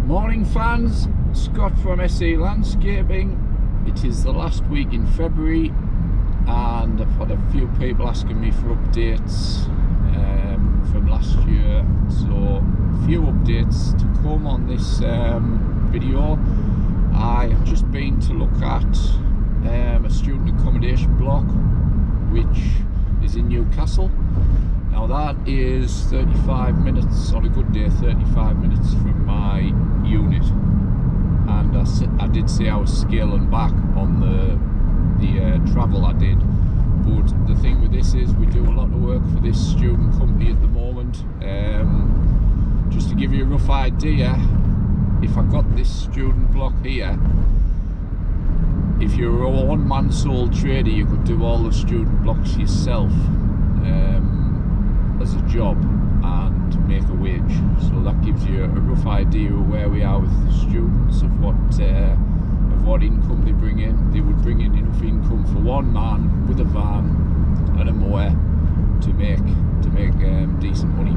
Morning fans, Scott from SE Landscaping. It is the last week in February and I've had a few people asking me for updates from last year, so a few updates to come on this video. I have just been to look at a student accommodation block which is in Newcastle. Now that is 35 minutes, on a good day, 35 minutes from my unit, and I did say I was scaling back on the travel I did, but the thing with this is we do a lot of work for this student company at the moment. Just to give you a rough idea, if I got this student block here, if you're a one-man sole trader, you could do all the student blocks yourself as a job and make a wage. So that gives you a rough idea of where we are with the students, of what income they bring in. They would bring in enough income for one man with a van and a mower to make decent money.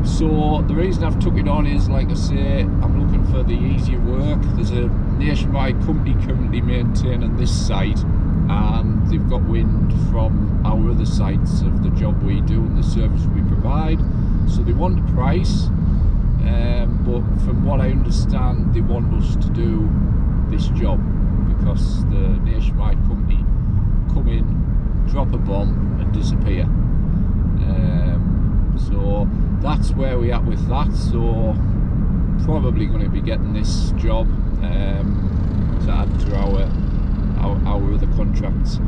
So the reason I've took it on is, like I say, I'm looking for the easier work. There's a nationwide company currently maintaining this site, and they've got wind from our other sites of the job we do and the service we provide, so they want a price, but from what I understand they want us to do this job because the nationwide company come in, drop a bomb and disappear. So that's where we're at with that. So probably going to be getting this job to add to our other contracts.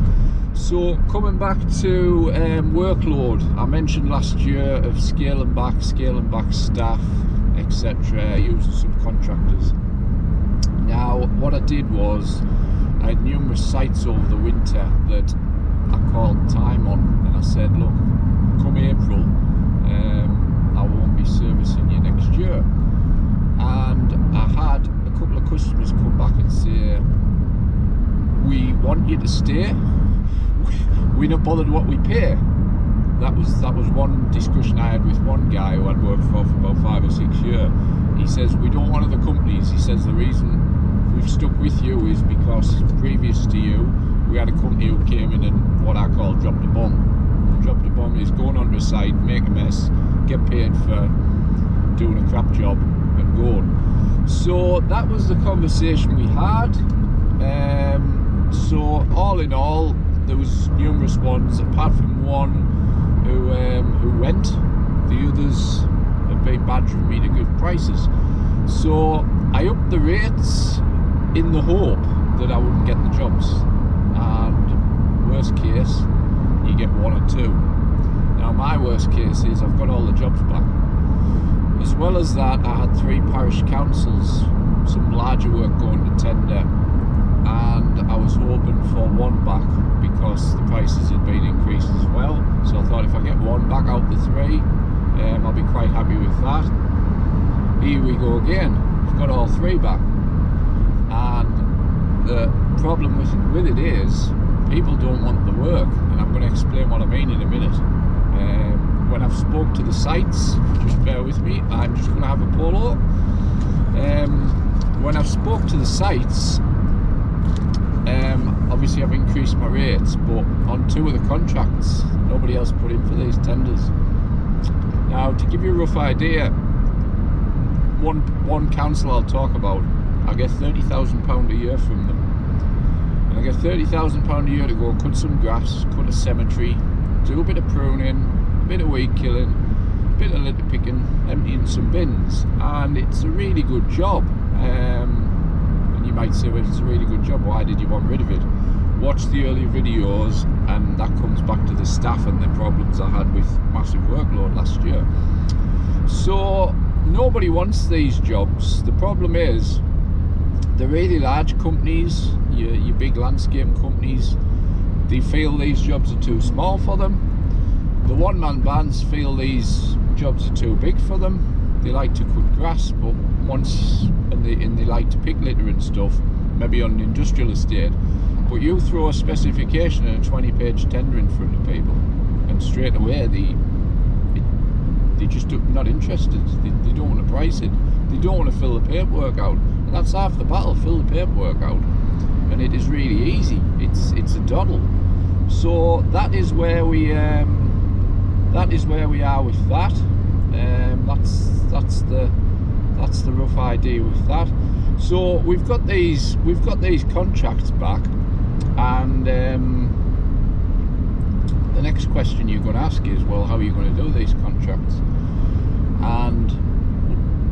So coming back to workload, I mentioned last year of scaling back staff, etc., using subcontractors. Now what I did was I had numerous sites over the winter that I called time on, and I said, look, come April, I won't be servicing you next year. And I had a couple of customers come back and say, we want you to stay, we're not bothered what we pay. That was one discussion I had with one guy who I'd worked for about 5 or 6 years. He says, we don't want other companies. He says the reason we've stuck with you is because previous to you we had a company who came in and what I call dropped a bomb. Dropped a bomb is going onto a site, make a mess, get paid for doing a crap job and going. So that was the conversation we had. So all in all, there was numerous ones, apart from one who went. The others have been badgering me to good prices. So I upped the rates in the hope that I wouldn't get the jobs, and worst case you get one or two. Now my worst case is I've got all the jobs back. As well as that, I had 3 parish councils, some larger work going to tender, and I was hoping for one back because the prices had been increased as well. So I thought if I get one back out the 3, I'll be quite happy with that. Here we go again, I've got all 3 back, and the problem with it is people don't want the work, and I'm going to explain what I mean in a minute. When I've spoke to the sites, just bear with me, I'm just going to have a polo. When I've spoke to the sites, obviously I've increased my rates, but on 2 of the contracts nobody else put in for these tenders. Now to give you a rough idea, one council I'll talk about, I get £30,000 a year from them, and I get £30,000 a year to go and cut some grass, cut a cemetery, do a bit of pruning, a bit of weed killing, a bit of litter picking, emptying some bins, and it's a really good job. And you might say, well, it's a really good job, why did you want rid of it? Watch the earlier videos, and that comes back to the staff and the problems I had with massive workload last year. So nobody wants these jobs. The problem is the really large companies, your big landscape companies, they feel these jobs are too small for them. The one-man bands feel these jobs are too big for them. They like to cut grass, but they like to pick litter and stuff, maybe on an industrial estate. But you throw a specification and a 20-page tender in front of people, and straight away they just not interested. They don't want to price it. They don't want to fill the paperwork out, and that's half the battle. Fill the paperwork out, and it is really easy. It's a doddle. So that is where we are with that. That's the rough idea with that. So we've got these contracts back, and the next question you're going to ask is, well, how are you going to do these contracts? And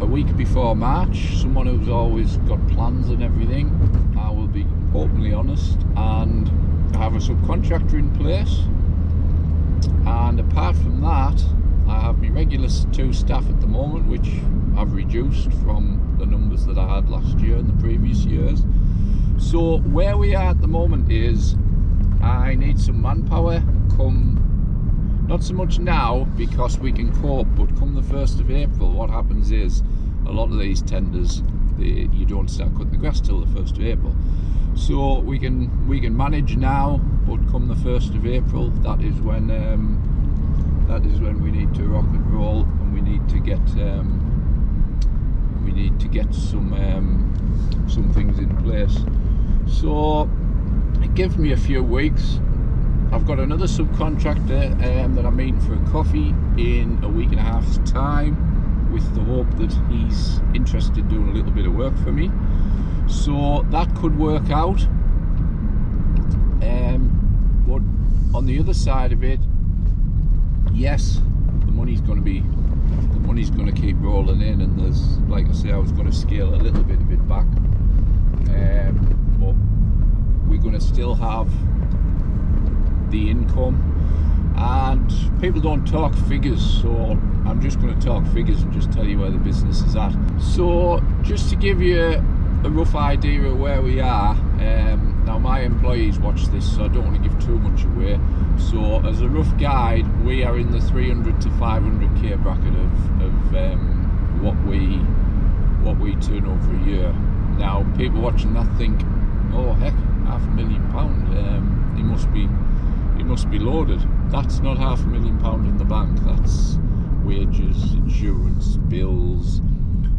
a week before March, someone who's always got plans and everything, I will be openly honest, and I have a subcontractor in place. And apart from that, I have my regular 2 staff at the moment, which I've reduced from the numbers that I had last year and the previous years. So where we are at the moment is I need some manpower come, not so much now because we can cope, but come the 1st of April, what happens is a lot of these tenders, you don't start cutting the grass till the 1st of April. So we can manage now, but come the 1st of April, that is when we need to rock and roll, and we need to get some things in place. So it gives me a few weeks. I've got another subcontractor that I'm meeting for a coffee in a week and a half's time, with the hope that he's interested in doing a little bit of work for me. So that could work out. But on the other side of it, yes, the money's going to keep rolling in, and there's, like I say, I was going to scale a little bit of it back, but we're going to still have the income. And people don't talk figures, so I'm just going to talk figures and just tell you where the business is at. So just to give you a rough idea of where we are, now my employees watch this, so I don't want to give too much away. So as a rough guide, we are in the 300 to 500k bracket of what we turn over a year. Now people watching that think, oh heck, £500,000, he must be loaded. That's not £500,000 in the bank. That's wages, insurance, bills,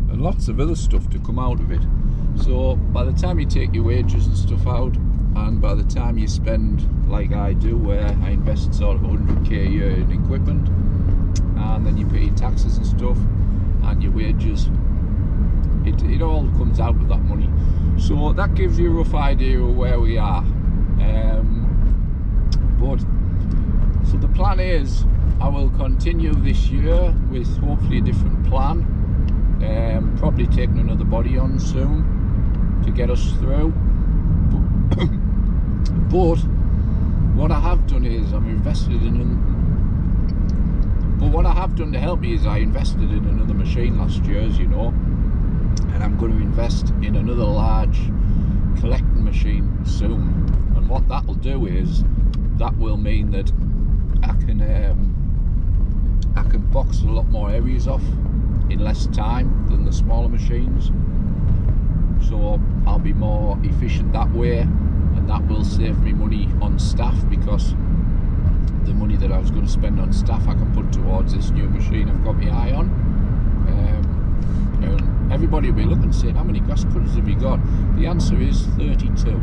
and lots of other stuff to come out of it. So by the time you take your wages and stuff out, and by the time you spend, like I do, where I invest sort of 100k a year in equipment, and then you pay your taxes and stuff and your wages, it all comes out of that money. So that gives you a rough idea of where we are. So the plan is I will continue this year with hopefully a different plan, probably taking another body on soon to get us through. But what I have done is But what I have done to help me is I invested in another machine last year, as you know, and I'm going to invest in another large collecting machine soon. And what that will do is that will mean that I can box a lot more areas off in less time than the smaller machines. So I'll be more efficient that way, and that will save me money on staff, because the money that I was going to spend on staff I can put towards this new machine I've got my eye on. And everybody will be looking and saying, how many grass cutters have you got? The answer is 32.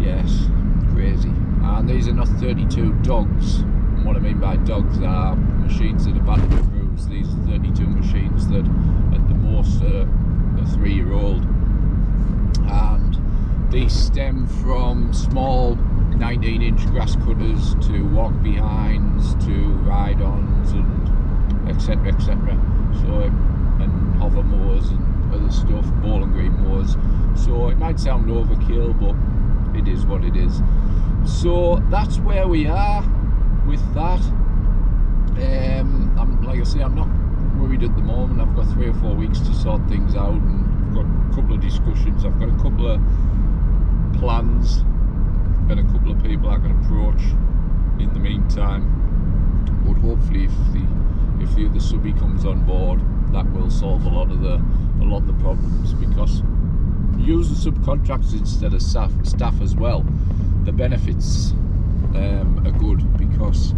Yes, crazy. And these are not 32 dogs. And what I mean by dogs are machines that are battered and bruised. These are 32 machines that at the most are a 3-year-old. And these stem from small 19-inch grass cutters to walk behinds to ride-ons and etc, etc. So, and hover mowers and other stuff, bowling green mowers. So it might sound overkill, but it is what it is. So that's where we are with that. Like I say, I'm not worried at the moment. I've got 3 or 4 weeks to sort things out, and I've got a couple of discussions. I've got a couple of plans and a couple of people I can approach in the meantime. But hopefully, if the other subby comes on board, that will solve a lot of the problems, because using subcontractors instead of staff as well, the benefits are good, because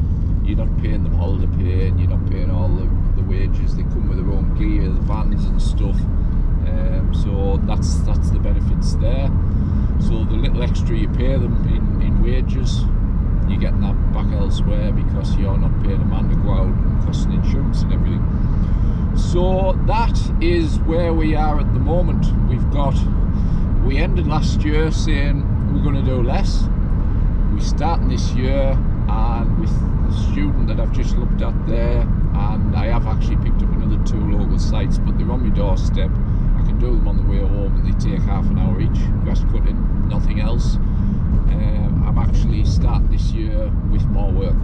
you're not paying them holiday pay, and you're not paying all the wages. They come with their own gear, the vans and stuff. So that's the benefits there. So the little extra you pay them in wages, you're getting that back elsewhere because you're not paying a man to go out and costing insurance and everything. So that is where we are at the moment. We ended last year saying we're going to do less. We're starting this year, and with the student that I've just looked at there, and I have actually picked up another 2 local sites, but they're on my doorstep. I can do them on the way home, and they take half an hour each. Grass cutting, nothing else. I'm actually starting this year with more work.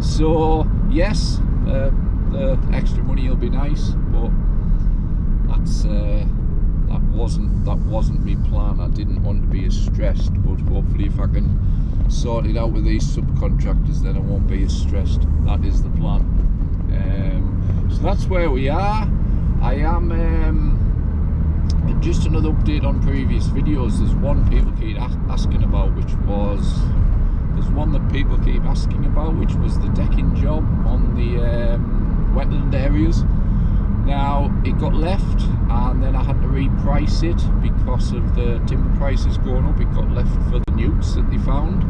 So yes, the extra money will be nice, but that wasn't my plan. I didn't want to be as stressed, but hopefully if I can sort it out with these subcontractors, then I won't be as stressed. That is the plan. So that's where we are. I am just another update on previous videos. There's one people keep asking about, which was the decking job on the wetland areas. Now it got left, and then I had to reprice it because of the timber prices going up. It got left for the newts that they found.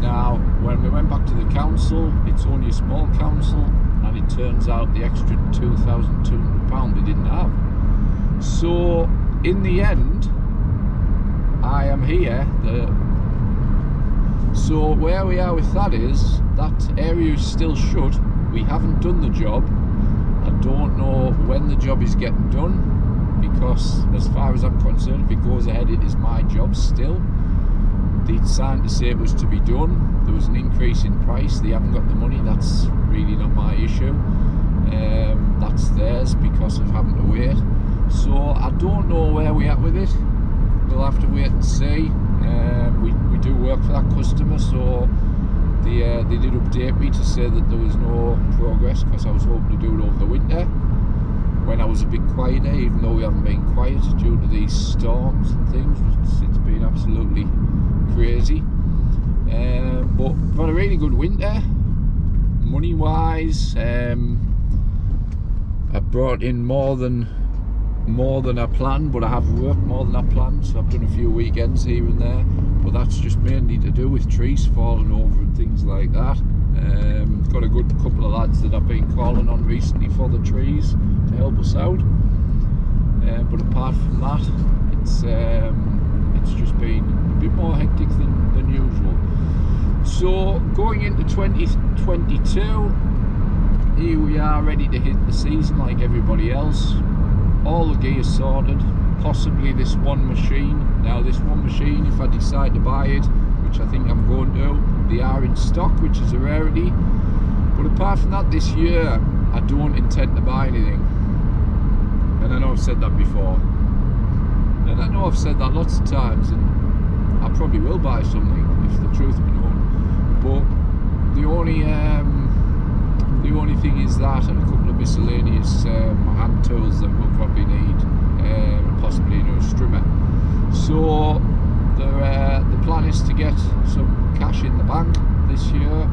Now when we went back to the council, it's only a small council, and it turns out the extra £2,200 they didn't have. So in the end, I am here. So where we are with that is that area is still shut. We haven't done the job. I don't know when the job is getting done, because as far as I'm concerned, if it goes ahead, it is my job still. They'd signed to say it was to be done. There was an increase in price. They haven't got the money. That's really not my issue. That's theirs because of having to wait. So I don't know where we're at with it. We'll have to wait and see. We do work for that customer, so they did update me to say that there was no progress, because I was hoping to do it over the winter when I was a bit quieter, even though we haven't been quiet due to these storms and things. It's been absolutely crazy. But we've had a really good winter, money wise. I brought in more than I planned, but I have worked more than I planned, so I've done a few weekends here and there, but that's just mainly to do with trees falling over and things like that. Got a good couple of lads that I've been calling on recently for the trees to help us out, but apart from that, it's just been a bit more hectic than usual. So going into 2022, here we are, ready to hit the season like everybody else. All the gear sorted, possibly this one machine. Now this one machine, if I decide to buy it, which I think I'm going to, they are in stock, which is a rarity. But apart from that, this year I don't intend to buy anything. And I know I've said that before, and I know I've said that lots of times, and I probably will buy something if the truth be known. But the only thing is that, and a couple of miscellaneous hand tools that we'll probably need, and possibly a new strimmer. So the plan is to get some cash in the bank this year,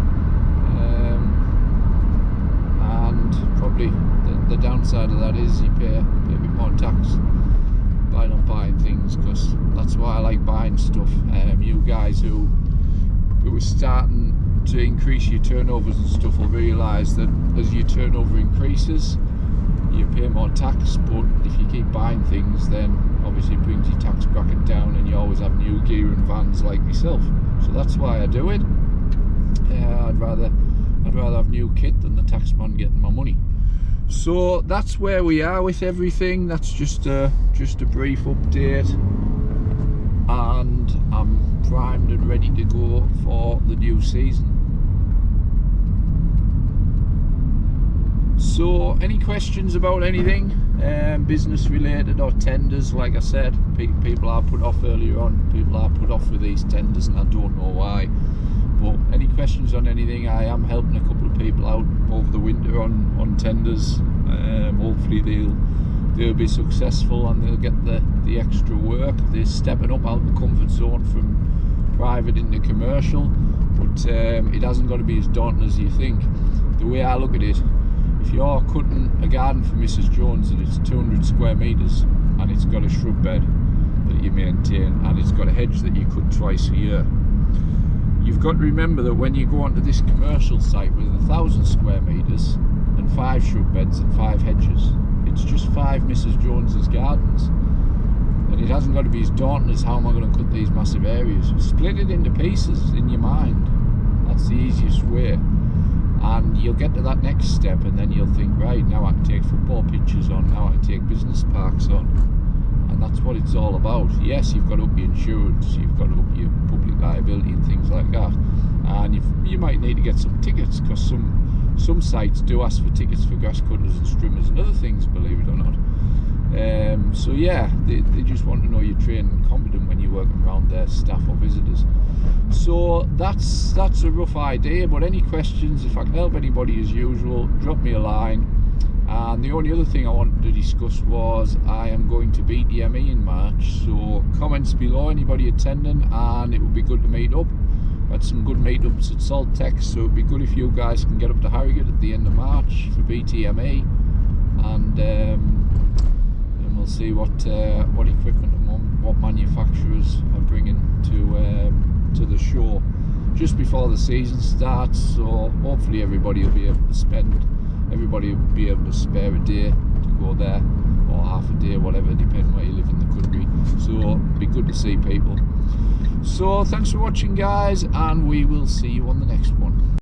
and probably the downside of that is you pay a bit more tax by not buying things, because that's why I like buying stuff. You guys who are starting to increase your turnovers and stuff will realise that as your turnover increases, you pay more tax, but if you keep buying things, then obviously it brings your tax bracket down, and you always have new gear and vans like myself. So that's why I do it. I'd rather have new kit than the taxman getting my money. So that's where we are with everything. That's just a brief update, and I'm primed and ready to go for the new season. So any questions about anything business related or tenders? Like I said, people are put off earlier on. People are put off with these tenders, and I don't know why. But any questions on anything, I am helping a couple of people out over the winter on tenders. Hopefully they'll be successful and they'll get the extra work. They're stepping up out of the comfort zone from private into commercial, but it hasn't got to be as daunting as you think. The way I look at it, if you're cutting a garden for Mrs. Jones and it's 200 square metres and it's got a shrub bed that you maintain and it's got a hedge that you cut twice a year, you've got to remember that when you go onto this commercial site with 1,000 square metres and 5 shrub beds and 5 hedges, it's just 5 Mrs. Jones's gardens. And it hasn't got to be as daunting as how am I going to cut these massive areas. Split it into pieces in your mind. That's the easiest way. And you'll get to that next step and then you'll think, right, now I can take football pitches on, now I can take business parks on. And that's what it's all about. Yes, you've got to up your insurance, you've got to up your public liability and things like that. And you might need to get some tickets, because some sites do ask for tickets for grass cutters and strimmers and other things, believe it or not. So yeah, they just want to know you're trained and competent when you're working around their staff or visitors. So that's a rough idea, but any questions, if I can help anybody as usual, drop me a line. And the only other thing I wanted to discuss was I am going to BTME in March, so comments below, anybody attending, and it would be good to meet up. I had some good meetups at Saltex, so it would be good if you guys can get up to Harrogate at the end of March for BTME, and we'll see what equipment and what manufacturers are bringing to the show just before the season starts. So hopefully everybody will be able to spare a day to go there, or half a day, whatever, depending where you live in the country. So it'd be good to see people. So thanks for watching, guys, and we will see you on the next one.